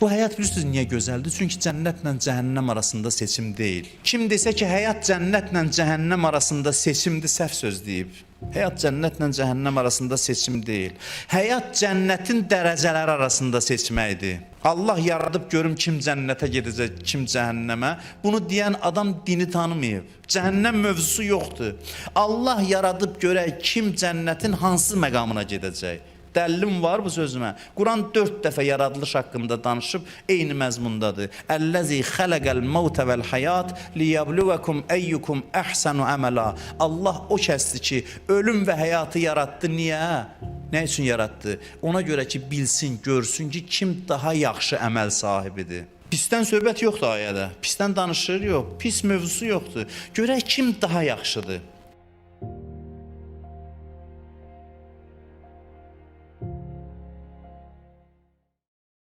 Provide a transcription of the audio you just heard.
Bu həyat bilirsiniz niyə gözəldir? Çünki cənnətlə cəhənnəm arasında seçim deyil. Kim desə ki, həyat cənnətlə cəhənnəm arasında seçimdir, səhv söz deyib. Həyat cənnətlə cəhənnəm arasında seçim deyil. Həyat cənnətin dərəcələri arasında seçməkdir. Allah yaradıb görüm kim cənnətə gedəcək, kim cəhənnəmə. Bunu deyən adam dini tanımayıb. Cəhənnəm mövzusu yoxdur. Allah yaradıb görək kim cənnətin hansı məqamına gedəcək. Dəlilin var bu sözümə. Quran 4 dəfə yaradılış haqqında danışıb, eyni məzmundadır. Əlləzi xələqəl mevtə vəl həyat liyəbluvakum əyyukum əhsənu əməla. Allah o kəsdir ki, ölüm və həyatı yaratdı. Niyə? Nə üçün yaratdı? Ona görə ki, bilsin, görsün ki, kim daha yaxşı əməl sahibidir. Pisdən söhbət yoxdur ayədə. Pisdən danışır, yox. Pis mövzusu yoxdur. Görək kim daha yaxşıdır.